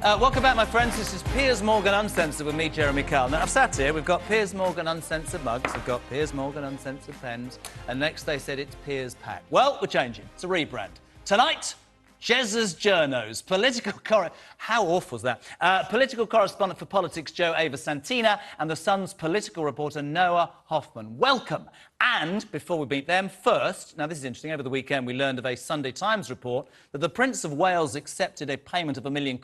Welcome back, my friends. This is Piers Morgan Uncensored with me, Jeremy Kyle. Now, I've sat here, we've got Piers Morgan Uncensored mugs, we've got Piers Morgan Uncensored pens, and next they said it's Piers Pack. Well, we're changing. It's a rebrand. Tonight, Jez's Journos, how awful is that? Political correspondent for Politics, Joe Ava Santina, and The Sun's political reporter, Noah Hoffman. Welcome. And before we meet them, first, now this is interesting, over the weekend we learned of a Sunday Times report that the Prince of Wales accepted a payment of £1 million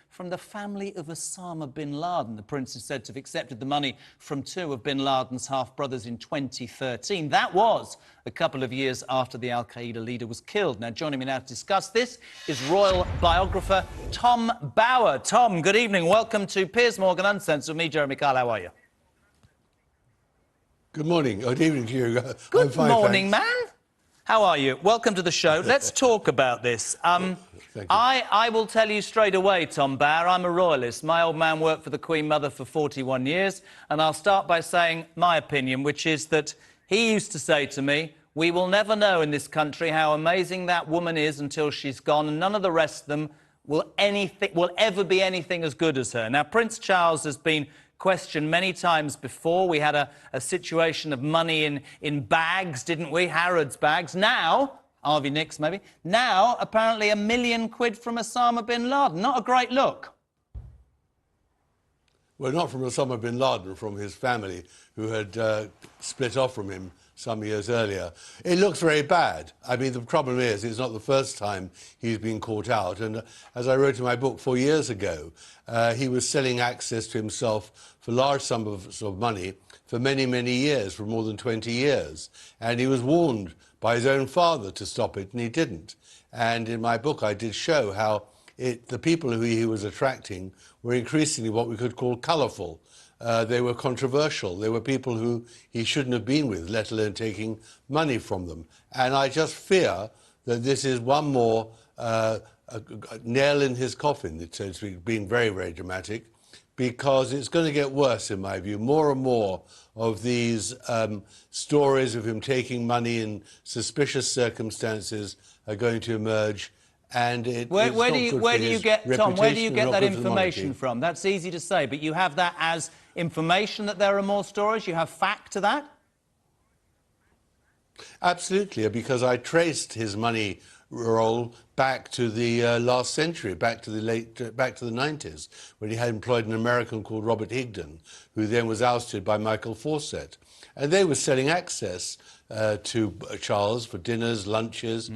from the family of Osama bin Laden. The Prince is said to have accepted the money from two of bin Laden's half-brothers in 2013. That was a couple of years after the Al-Qaeda leader was killed. Now, joining me now to discuss this is royal biographer Tom Bauer. Tom, good evening. Welcome to Piers Morgan Uncensored with me, Jeremy Kyle. How are you? Good morning. Good evening to you. Good morning, man. How are you? Welcome to the show. Let's talk about this. Thank you. I will tell you straight away, Tom Bauer, I'm a royalist. My old man worked for the Queen Mother for 41 years, and I'll start by saying my opinion, which is that he used to say to me, we will never know in this country how amazing that woman is until she's gone, and none of the rest of them will ever be anything as good as her. Now, Prince Charles has been questioned many times before. We had a situation of money in bags, didn't we? Harrods bags. Now, Harvey Nicks maybe, now apparently £1 million from Osama bin Laden. Not a great look. Well, not from Osama bin Laden, from his family, who had split off from him some years earlier. It looks very bad. I mean, the problem is, it's not the first time he's been caught out. And as I wrote in my book 4 years ago, he was selling access to himself for large sums of money for many, many years, for more than 20 years. And he was warned by his own father to stop it, and he didn't. And in my book, I did show how the people who he was attracting were increasingly what we could call colourful. They were controversial. They were people who he shouldn't have been with, let alone taking money from them. And I just fear that this is one more a nail in his coffin, so to speak, being very, very dramatic, because it's going to get worse, in my view. More and more of these stories of him taking money in suspicious circumstances are going to emerge. And where do you get that information from? That's easy to say, but you have that as information that there are more stories? You have fact to that? Absolutely, because I traced his money roll back to the last century, back to the 90s, when he had employed an American called Robert Higdon, who then was ousted by Michael Fawcett. And they were selling access to Charles for dinners, lunches,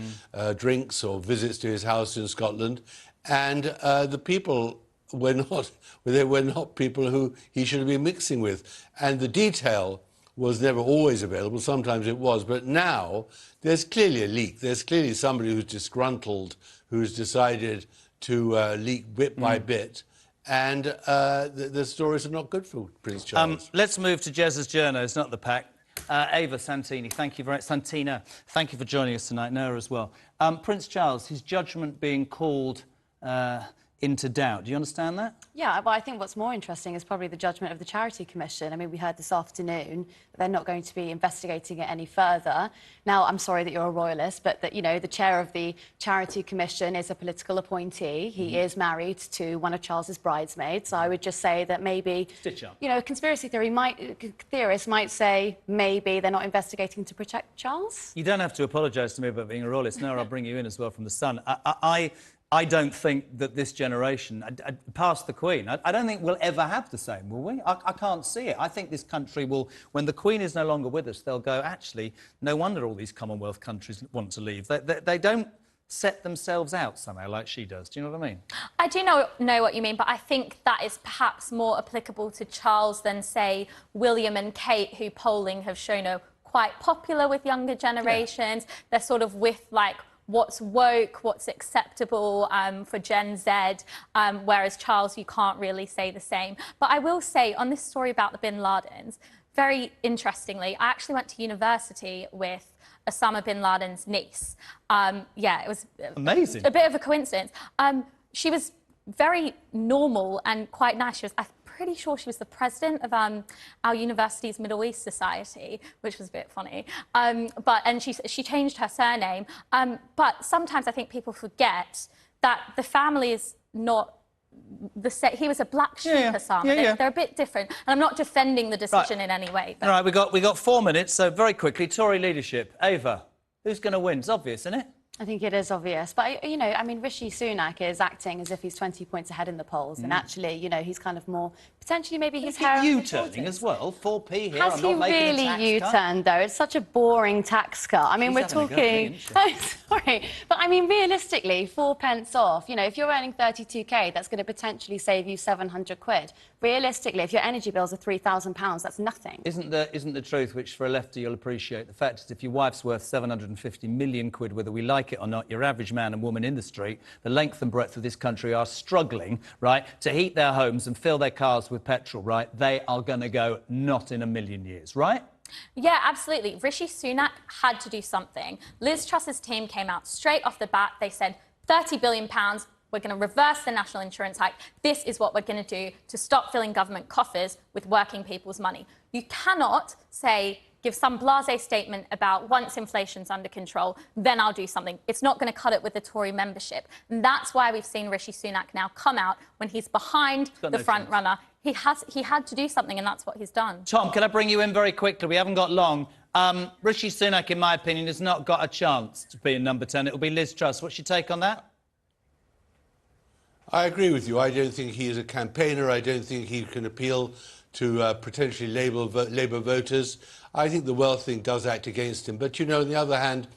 drinks, or visits to his house in Scotland. And the people were not people who he should have been mixing with. And the detail was never always available. Sometimes it was. But now there's clearly a leak. There's clearly somebody who's disgruntled, who's decided to leak bit by bit. And the stories are not good for Prince Charles. Let's move to Jez's Journos, not the pack. Ava Santina, thank you for joining us tonight. Noah as well. Prince Charles, his judgment being called into doubt. Do you understand that? Yeah, well, I think what's more interesting is probably the judgment of the Charity Commission. I mean, we heard this afternoon that they're not going to be investigating it any further. Now, I'm sorry that you're a royalist, but that, you know, the chair of the Charity Commission is a political appointee. He is married to one of Charles's bridesmaids. So I would just say that maybe, you know, a conspiracy theorists might say maybe they're not investigating to protect Charles. You don't have to apologise to me about being a royalist. No, I'll bring you in as well from The Sun. I don't think that this generation, past the Queen, I don't think we'll ever have the same, will we? I can't see it. I think this country will, when the Queen is no longer with us, they'll go, actually, no wonder all these Commonwealth countries want to leave. They don't set themselves out somehow like she does. Do you know what I mean? I do know what you mean, but I think that is perhaps more applicable to Charles than, say, William and Kate, who polling have shown are quite popular with younger generations. Yeah. They're sort of with, like, what's woke, what's acceptable for Gen Z, whereas Charles, you can't really say the same. But I will say, on this story about the bin Ladens, very interestingly, I actually went to university with Osama bin Laden's niece. Yeah, it was amazing. A bit of a coincidence. She was very normal and quite nice. She was, I'm pretty sure she was the president of our university's Middle East Society, which was a bit funny. And she changed her surname. But sometimes I think people forget that the family is not he was a black sheep or something. They're a bit different. And I'm not defending the decision in any way. But... All right, we got 4 minutes, so very quickly, Tory leadership. Ava, who's going to win? It's obvious, isn't it? I think it is obvious. But, you know, I mean, Rishi Sunak is acting as if he's 20 points ahead in the polls. And actually, you know, he's kind of more... Potentially, maybe he's U-turning as well. 4p here. Has he really U-turned, though? It's such a boring tax cut. I mean, we're talking... Oh, sorry. But, I mean, realistically, 4 pence off. You know, if you're earning 32k, that's going to potentially save you 700 quid. Realistically, if your energy bills are £3,000, that's nothing. Isn't the truth, which for a lefty you'll appreciate, the fact is if your wife's worth 750 million quid, whether we like it or not, your average man and woman in the street, the length and breadth of this country are struggling, right, to heat their homes and fill their cars with petrol, right? They are going to go not in a million years, right? Yeah, absolutely. Rishi Sunak had to do something. Liz Truss's team came out straight off the bat. They said £30 billion, we're going to reverse the National Insurance Act. This is what we're going to do to stop filling government coffers with working people's money. You cannot give some blasé statement about once inflation's under control, then I'll do something. It's not going to cut it with the Tory membership. And that's why we've seen Rishi Sunak now come out when he's behind the front runner. He had to do something, and that's what he's done. Tom, can I bring you in very quickly? We haven't got long. Rishi Sunak, in my opinion, has not got a chance to be in number 10. It'll be Liz Truss. What's your take on that? I agree with you. I don't think he is a campaigner. I don't think he can appeal to potentially Labour voters. I think the wealth thing does act against him. But, you know, on the other hand,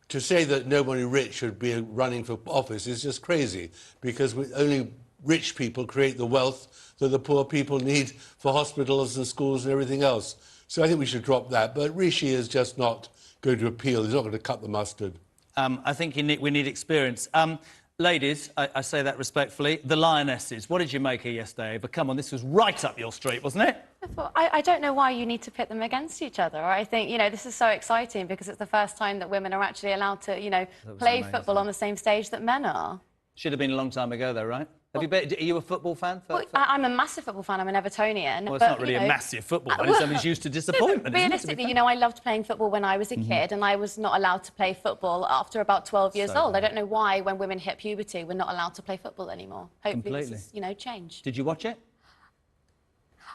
to say that nobody rich should be running for office is just crazy, because only rich people create the wealth that the poor people need for hospitals and schools and everything else. So I think we should drop that. But Rishi is just not going to appeal. He's not going to cut the mustard. I think we need experience. Ladies, I say that respectfully, the Lionesses, what did you make of yesterday? Ava? Come on, this was right up your street, wasn't it? I don't know why you need to pit them against each other. I think, you know, this is so exciting because it's the first time that women are actually allowed to, you know, play football on the same stage that men are. Should have been a long time ago, though, right? Are you a football fan? I'm a massive football fan. I'm an Evertonian. Well, it's not really a massive football fan. It's somebody's used to disappointment. Realistically, you know, I loved playing football when I was a kid, and I was not allowed to play football after about 12 years old. I don't know why, when women hit puberty, we're not allowed to play football anymore. Hopefully this is, you know, change. Did you watch it?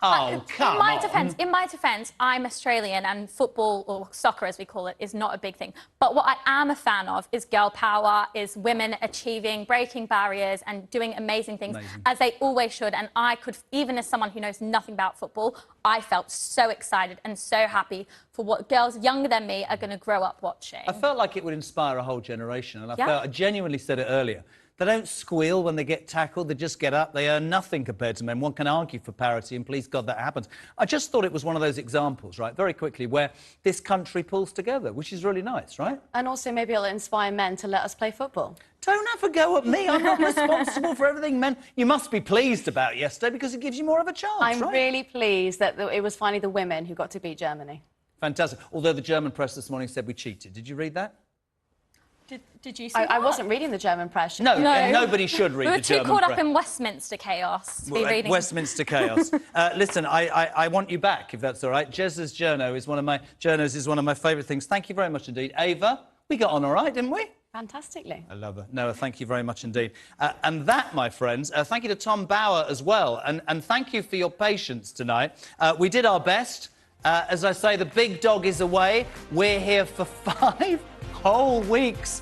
Oh, come on. In my defence, I'm Australian, and football, or soccer as we call it, is not a big thing. But what I am a fan of is girl power, is women achieving, breaking barriers and doing amazing things, as they always should. And I could, even as someone who knows nothing about football, I felt so excited and so happy for what girls younger than me are going to grow up watching. I felt like it would inspire a whole generation, and I genuinely said it earlier. They don't squeal when they get tackled, they just get up. They earn nothing compared to men. One can argue for parity, and please God that happens. I just thought it was one of those examples, right, very quickly, where this country pulls together, which is really nice, right? And also maybe it'll inspire men to let us play football. Don't have a go at me. I'm not responsible for everything men... You must be pleased about yesterday because it gives you more of a chance, I'm really pleased that it was finally the women who got to beat Germany. Fantastic. Although the German press this morning said we cheated. Did you read that? Did you see that? I wasn't reading the German press. No, and nobody should read the German press. We were too caught up in Westminster chaos to be reading. Westminster chaos. Listen, I want you back, if that's all right. Jez's journos is one of my favourite things. Thank you very much indeed. Ava, we got on all right, didn't we? Fantastically. I love her. Noah, thank you very much indeed. And that, my friends, thank you to Tom Bauer as well. And thank you for your patience tonight. We did our best. As I say, the big dog is away. We're here for 5 whole weeks